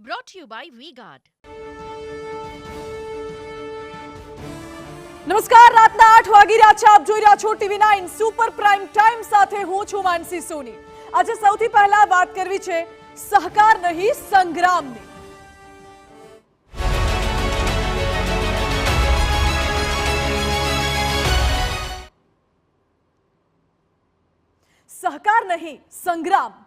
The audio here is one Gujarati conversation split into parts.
brought to you by V-Guard. નમસ્કાર, રાતના 8 વાગી રહ્યા છે. આપ જોઈ રહ્યા છો TV9 સુપર પ્રાઇમ ટાઈમ સાથે હું છું માનસી સોની. આજે સૌથી પહેલા વાત કરવી છે સહકાર નહીં સંગ્રામની. સહકાર નહીં સંગ્રામ.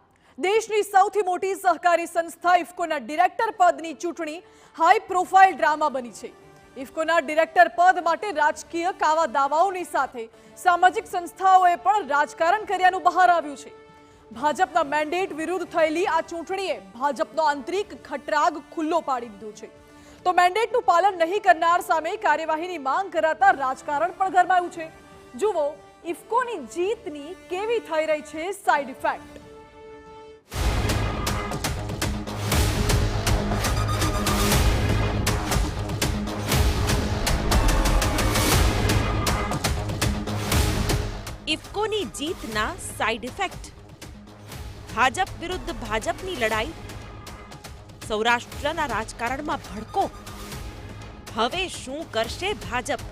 દેશની સૌથી મોટી સહકારી સંસ્થા ઇફકોના ડિરેક્ટર પદની ચૂંટણી હાઈ પ્રોફાઇલ ડ્રામા બની છે. ઇફકોના ડિરેક્ટર પદ માટે રાજકીય કાવા દાવાઓની સાથે સામાજિક સંસ્થાઓએ પણ રાજકારણ કર્યાનું બહાર આવ્યું છે. ભાજપના મેન્ડેટ વિરુદ્ધ થયેલી આ ચૂંટણીએ ભાજપનો આંતરિક ખટરાગ ખુલ્લો પાડી દીધો છે. તો મેન્ડેટનું પાલન નહીં કરનાર સામે કાર્યવાહીની માંગ કરાતા રાજકારણ પણ ગરમાયું છે. જુઓ ઇફકોની જીતની કેવી થઈ રહી છે સાઇડ ઇફેક્ટ. ઇફકોની જીતના સાઇડ ઇફેક્ટ. ભાજપ વિરુદ્ધ ભાજપની લડાઈ. સૌરાષ્ટ્રના રાજકારણમાં ભડકો. હવે શું કરશે ભાજપ?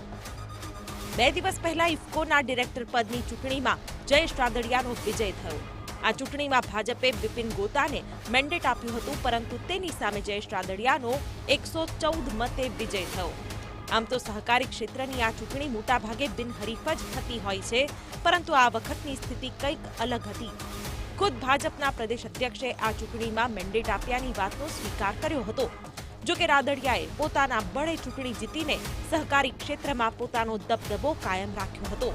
2 દિવસ પહેલા ઇફકોના ડિરેક્ટર પદની ચૂંટણીમાં જયેશ રાદડિયાનો વિજય થયો. આ ચૂંટણીમાં ભાજપે બિપિન ગોતાને મેન્ડેટ આપ્યું હતું, પરંતુ તેની સામે જયેશ રાદડિયાનો 114 મતે વિજય થયો. આમ તો સહકારી ક્ષેત્રની આ ચૂંટણી મોટાભાગે બિનહરીફ જ થતી હોય છે, પરંતુ આ વખતની સ્થિતિ કંઈક અલગ હતી. ખુદ ભાજપના પ્રદેશ અધ્યક્ષે આ ચૂંટણીમાં મેન્ડેટ આપ્યાની વાતનો સ્વીકાર કર્યો હતો. જો કે રાદડિયાએ પોતાના બળે ચૂંટણી જીતીને સહકારી ક્ષેત્રમાં પોતાનો દબદબો કાયમ રાખ્યો હતો.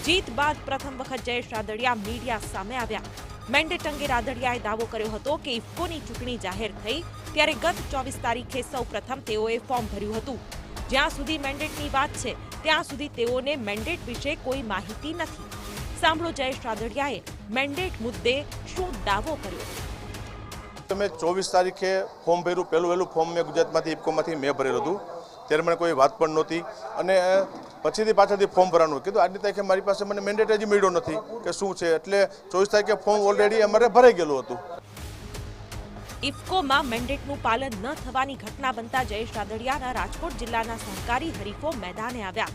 જીત બાદ પ્રથમ વખત જયેશ રાદડિયા મીડિયા સામે આવ્યા. મેન્ડેટ અંગે રાદડિયાએ દાવો કર્યો હતો કે ઇફકોની ચૂંટણી જાહેર થઈ ત્યારે ગત 24 તારીખે સૌપ્રથમ તેઓએ ફોર્મ ભર્યું હતું. જ્યાં સુધી મેન્ડેટની વાત છે ત્યાં સુધી તેઓને મેન્ડેટ વિશે કોઈ માહિતી નથી. સાંભળો જયેશ રાદડિયાએ મેન્ડેટ મુદ્દે શું દાવો કર્યો. તમે 24 તારીખે ફોર્મ ભર્યું, પહેલું ફોર્મ મેં ગુજરાતમાંથી ઇફકોમાંથી મેં ભરેલું હતું. ત્યારે મને કોઈ વાત પણ નહોતી અને પછીથી પાછળથી ફોર્મ ભરવાનું કીધું. આજની તારીખે મારી પાસે મને મેન્ડેટ હજી મળ્યો નથી કે શું છે, એટલે 24 તારીખે ફોર્મ ઓલરેડી અમારે ભરાઈ ગયેલું હતું. ઇફકોમાં મેન્ડેટનું પાલન ન થવાની ઘટના બનતા જયેશ રાદડિયાના રાજકોટ જિલ્લાના સહકારી હરીફો મેદાને આવ્યા.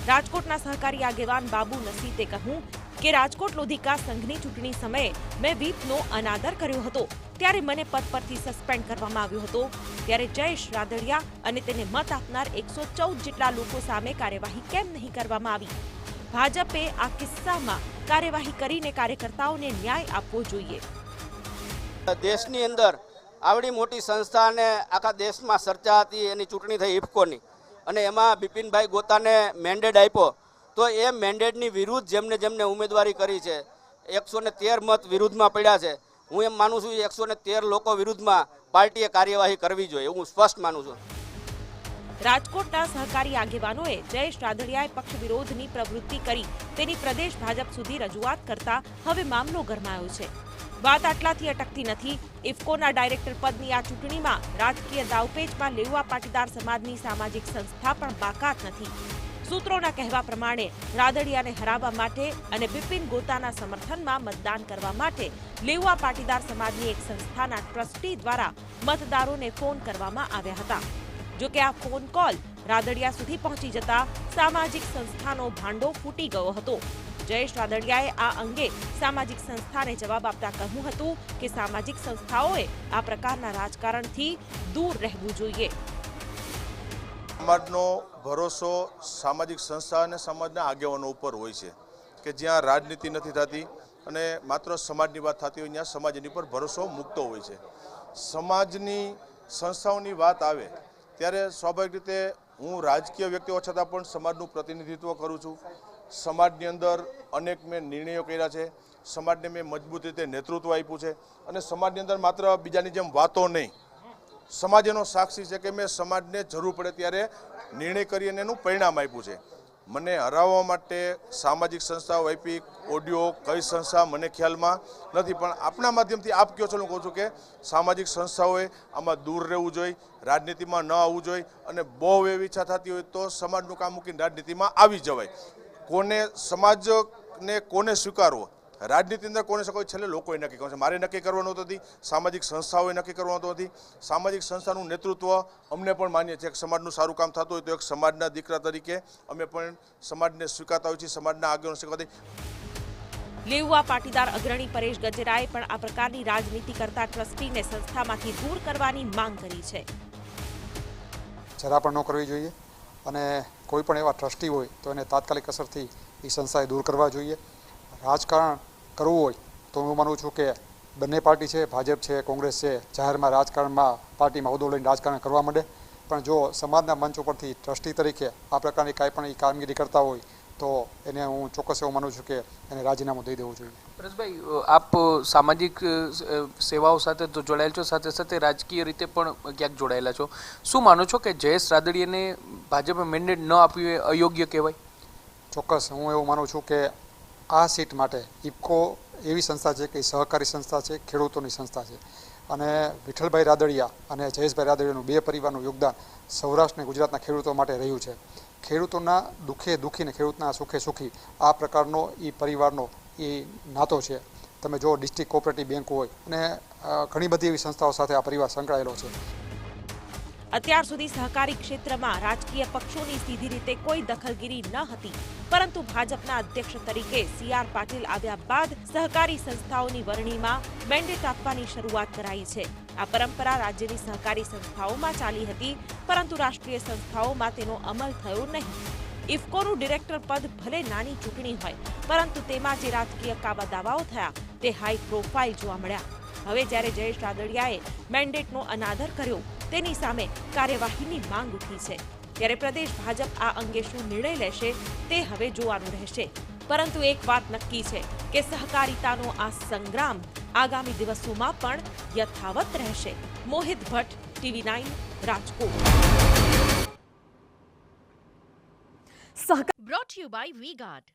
રાજકોટના સહકારી આગેવાન બાબુ નસીતે કહ્યું કે રાજકોટ લોધિકા સંઘની ચૂંટણી સમયે મેં વ્હીપનો અનાદર કર્યો હતો, ત્યારે મને પદ પરથી સસ્પેન્ડ કરવામાં આવ્યો હતો. ત્યારે જયેશ રાદડિયા અને તેને મત આપનાર 114 જેટલા લોકો સામે કાર્યવાહી કેમ નહીં કરવામાં આવી? ભાજપે આ કિસ્સામાં કાર્યવાહી કરીને કાર્યકર્તાઓને ન્યાય આપવો જોઈએ. દેશની અંદર આવડી મોટી સંસ્થાને આખા દેશમાં ચર્ચા હતી, એની ચૂંટણી થઈ ઇફકોની, અને એમાં બિપિનભાઈ ગોતાને મેન્ડેટ આપ્યો. તો એ મેન્ડેટની વિરુદ્ધ જેમને જેમને ઉમેદવારી કરી છે 113 મત વિરુદ્ધમાં પડ્યા છે. હું એમ માનું છું 113 લોકો વિરુદ્ધમાં પાર્ટીએ કાર્યવાહી કરવી જોઈએ, હું સ્પષ્ટ માનું છું. રાજકોટના સહકારી આગેવાનોએ જયેશ રાદડિયાએ પક્ષ વિરોધની પ્રવૃત્તિ કરી તેની પ્રદેશ ભાજપ સુધી રજૂઆત કરતા હવે મામલો ગરમાયો છે. વાત આટલાથી અટકતી નથી. ઇફકોના ડાયરેક્ટર પદની આ ચૂંટણીમાં રાજકીય દાવપેચમાં લેવા પાટીદાર સમાજની સામાજિક સંસ્થા પણ બાકાત નથી. સૂત્રોના કહેવા પ્રમાણે રાદડિયાને હરાવવા માટે અને બિપિન ગોતાના સમર્થનમાં મતદાન કરવા માટે લેવા પાટીદાર સમાજની એક સંસ્થાના ટ્રસ્ટી દ્વારા મતદારોને ફોન કરવામાં આવ્યા હતા. જોકે આ ફોન કોલ રાદડિયા સુધી પહોંચી જતા સામાજિક સંસ્થાનો ભાંડો ફૂટી ગયો હતો. જયેશ રાદડિયાએ આ અંગે સામાજિક સંસ્થાને જવાબ આપતા કહ્યું હતું કે સામાજિક સંસ્થાઓએ આ પ્રકારના રાજકારણથી દૂર રહેવું જોઈએ. સમાજનો ભરોસો સામાજિક સંસ્થા અને સમાજના આગેવાનો ઉપર હોય છે કે જ્યાં રાજનીતિ નથી થતી અને માત્ર સમાજની વાત થતી હોય ત્યાં સમાજ એની પર ભરોસો મૂકતો હોય છે. સમાજની સંસ્થાઓની વાત આવે ત્યારે સ્વાભાવિક રીતે હું રાજકીય વ્યક્તિ હોવા છતાં પણ સમાજનું પ્રતિનિધિત્વ કરું છું. સમાજની અંદર અનેક મેં નિર્ણયો કર્યા છે, સમાજને મેં મજબૂત રીતે નેતૃત્વ આપ્યું છે અને સમાજની અંદર માત્ર બીજાની જેમ વાતો નહીં, સમાજ એનો સાક્ષી છે કે મેં સમાજને જરૂર પડે ત્યારે નિર્ણય કરી અને એનું પરિણામ આપ્યું છે. મને હરાવવા માટે સામાજિક સંસ્થાઓ આપી, ઓડિયો કઈ સંસ્થા મને ખ્યાલમાં નથી, પણ આપણા માધ્યમથી આપ કહો છો, હું કહું છું કે સામાજિક સંસ્થાઓએ આમાં દૂર રહેવું જોઈએ, રાજનીતિમાં ન આવવું જોઈએ અને બહુ એવી ઈચ્છા થતી હોય તો સમાજનું કામ મૂકીને રાજનીતિમાં આવી જવાય. કોને સમાજને કોને સ્વીકારવો રાજનીતિ અંદર કોને કોઈ છેલ્લે લોકોએ નક્કી કરવું છે. મારે નક્કી કરવાનું નથી, સામાજિક સંસ્થાઓએ નક્કી કરવાનું નથી. સામાજિક સંસ્થાનું નેતૃત્વ અમને પણ માન્ય છે કે સમાજનું સારું કામ થતું હોય તો એક સમાજના દીકરા તરીકે અમે પણ સમાજને સ્વીકારતા હોઈએ છીએ, સમાજના આગેવાનો સ્વીકારતા. લેઉવા પાટીદાર અગ્રણી પરેશ ગજેરાએ પણ આ પ્રકારની રાજનીતિ કરતા ટ્રસ્ટીને સંસ્થામાંથી દૂર કરવાની માંગ કરી છે. જરા પણ ન કરવી જોઈએ અને કોઈ પણ એવા ટ્રસ્ટી હોય તો એને તાત્કાલિક અસરથી એ સંસ્થાએ દૂર કરવા જોઈએ. રાજકારણ કરવું હોય તો હું માનું છું કે બંને પાર્ટી છે, ભાજપ છે, કોંગ્રેસ છે, જાહેરમાં રાજકારણમાં પાર્ટીમાં હોદ્દો લઈને રાજકારણ કરવા માંડે. પણ જો સમાજના મંચ ઉપરથી ટ્રસ્ટી તરીકે આ પ્રકારની કાંઈ પણ એ કામગીરી કરતા હોય તો એને હું ચોક્કસ એવું માનું છું કે એને રાજીનામું દઈ દેવું જોઈએ. પરેશભાઈ, આપ સામાજિક સેવાઓ સાથે તો જોડાયેલ છો, સાથે સાથે રાજકીય રીતે પણ ક્યાંક જોડાયેલા છો. શું માનો છો કે જયેશ રાદડિયાને ભાજપે મેન્ડેટ ન આપ્યું એ અયોગ્ય કહેવાય? ચોક્કસ હું એવું માનું છું કે આ સીટ માટે ઇફકો એવી સંસ્થા છે કે સહકારી સંસ્થા છે, ખેડૂતોની સંસ્થા છે અને વિઠ્ઠલભાઈ રાદડિયા અને જયેશભાઈ રાદડિયાનું બે પરિવારનું યોગદાન સૌરાષ્ટ્ર અને ગુજરાતના ખેડૂતો માટે રહ્યું છે. ખેડૂતોના દુઃખે દુઃખી ને ખેડૂતના સુખે સુખી આ પ્રકારનો એ પરિવારનો એ નાતો છે. તમે જો ડિસ્ટ્રિક્ટ કોઓપરેટિવ બેંક હોય અને ઘણી બધી એવી સંસ્થાઓ સાથે આ પરિવાર સંકળાયેલો છે. અત્યાર સુધી સહકારી ક્ષેત્રમાં રાજકીય પક્ષોની સીધી રીતે કોઈ દખલગીરી ન હતી, પરંતુ ભાજપના અધ્યક્ષ તરીકે CR પાટીલ આવ્યા બાદ સહકારી સંસ્થાઓની વરણીમાં મેન્ડેટ આપવાની શરૂઆત કરાઈ છે. આ પરંપરા રાજ્યની સહકારી સંસ્થાઓમાં ચાલી હતી, પરંતુ રાષ્ટ્રીય સંસ્થાઓમાં તેનો અમલ થયો નહીં. ઇફકોનું ડિરેક્ટર પદ ભલે નાની ચૂંટણી હોય, પરંતુ તેમાં જે રાજકીય કાવા દાવાઓ થયા તે હાઈ પ્રોફાઇલ જોવા મળ્યા. હવે જ્યારે જયેશ રાદડિયાએ મેન્ડેટનો અનાદર કર્યો, તેની સામે કાર્યવાહીની માંગ ઉઠી છે. ત્યારે પ્રદેશ ભાજપ આ અંગે શું નિર્ણય લેશે તે હવે જોવાનું રહેશે. પરંતુ એક વાત નક્કી છે કે સહકારિતાનો આ સંગ્રામ આગામી દિવસોમાં પણ યથાવત રહેશે. મોહિત Bhatt, TV9, Rajkot. Brought to you by V-Guard.